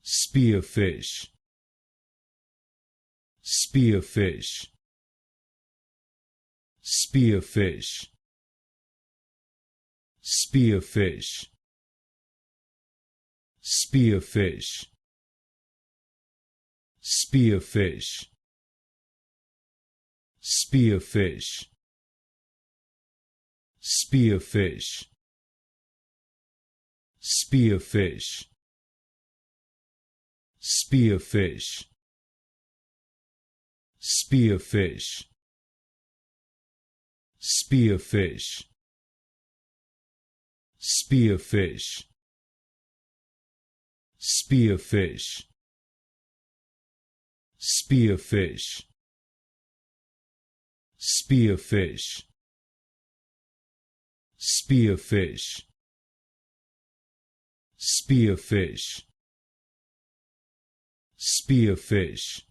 Spearfish, spearfish, spearfish, spearfish, spearfish, spearfish, spearfish, spearfish, spearfish, spearfish, spearfish, spearfish, spearfish, spearfish, spearfish, spearfish, spearfish, spearfish, spearfish,